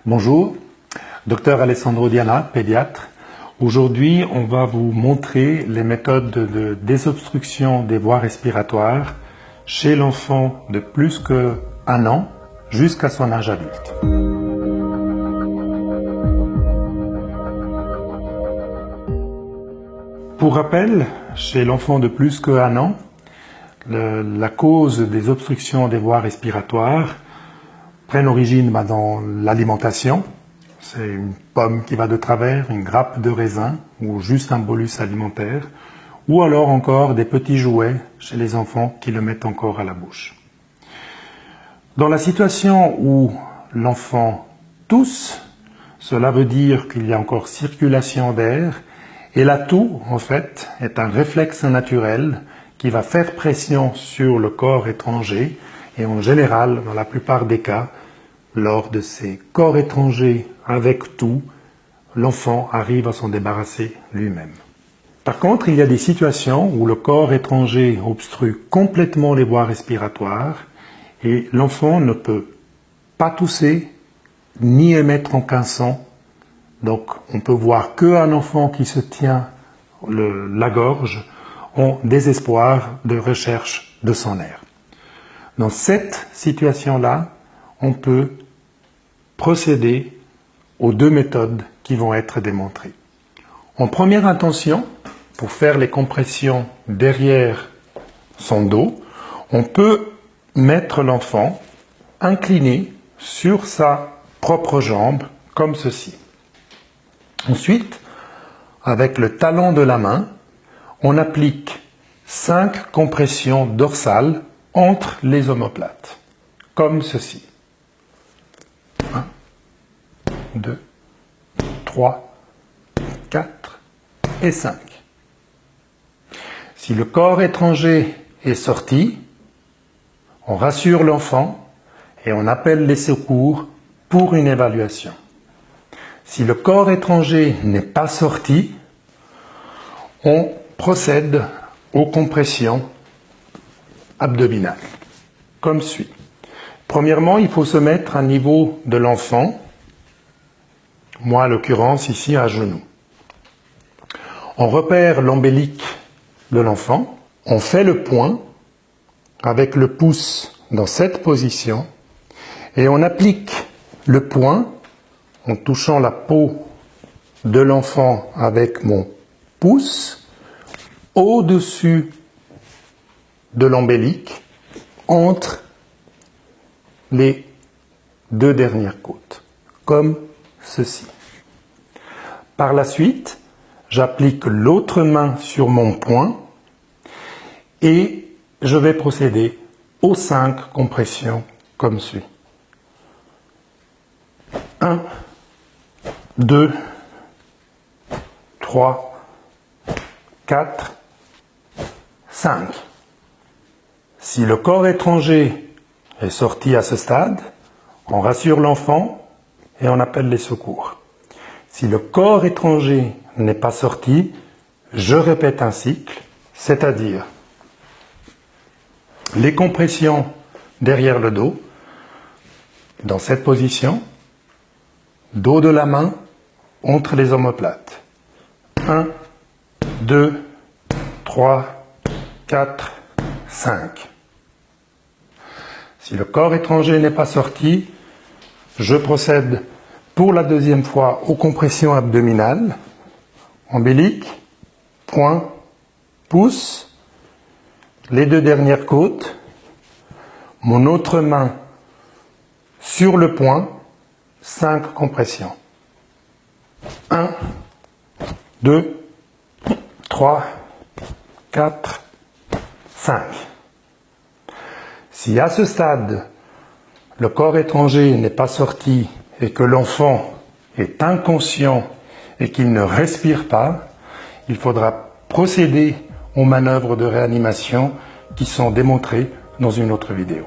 Bonjour, Dr Alessandro Diana, pédiatre. Aujourd'hui, on va vous montrer les méthodes de désobstruction des voies respiratoires chez l'enfant de plus qu'1 an jusqu'à son âge adulte. Pour rappel, chez l'enfant de plus qu'1 an, la cause des obstructions des voies respiratoires prennent origine dans l'alimentation. C'est une pomme qui va de travers, une grappe de raisin ou juste un bolus alimentaire, ou alors encore des petits jouets chez les enfants qui le mettent encore à la bouche. Dans la situation où l'enfant tousse, cela veut dire qu'il y a encore circulation d'air, et la toux, en fait, est un réflexe naturel qui va faire pression sur le corps étranger, et en général, dans la plupart des cas, lors de ces corps étrangers avec toux, l'enfant arrive à s'en débarrasser lui-même. Par contre, il y a des situations où le corps étranger obstrue complètement les voies respiratoires et l'enfant ne peut pas tousser ni émettre aucun son. Donc, on peut voir qu'un enfant qui se tient la gorge en désespoir de recherche de son air. Dans cette situation-là, on peut procéder aux deux méthodes qui vont être démontrées. En première intention, pour faire les compressions derrière son dos, on peut mettre l'enfant incliné sur sa propre jambe, comme ceci. Ensuite, avec le talon de la main, on applique 5 compressions dorsales entre les omoplates, comme ceci. 1, 2, 3, 4 et 5. Si le corps étranger est sorti, on rassure l'enfant et on appelle les secours pour une évaluation. Si le corps étranger n'est pas sorti, on procède aux compressions abdominales, comme suit. Premièrement, il faut se mettre à niveau de l'enfant, moi à l'occurrence ici à genoux. On repère l'ombelique de l'enfant, on fait le point avec le pouce dans cette position et on applique le point en touchant la peau de l'enfant avec mon pouce au-dessus de l'ombelique entre les deux dernières côtes, comme ceci. Par la suite, j'applique l'autre main sur mon poing et je vais procéder aux 5 compressions comme suit. 1, 2, 3, 4, 5. Si le corps étranger est sorti à ce stade, on rassure l'enfant et on appelle les secours. Si le corps étranger n'est pas sorti, je répète un cycle, c'est-à-dire les compressions derrière le dos, dans cette position, dos de la main entre les omoplates. 1, 2, 3, 4, 5. Si le corps étranger n'est pas sorti, je procède pour la deuxième fois aux compressions abdominales, ombelique, poing, pouce, les deux dernières côtes, mon autre main sur le poing, 5 compressions. 1, 2, 3, 4, 5. Si à ce stade, le corps étranger n'est pas sorti et que l'enfant est inconscient et qu'il ne respire pas, il faudra procéder aux manœuvres de réanimation qui sont démontrées dans une autre vidéo.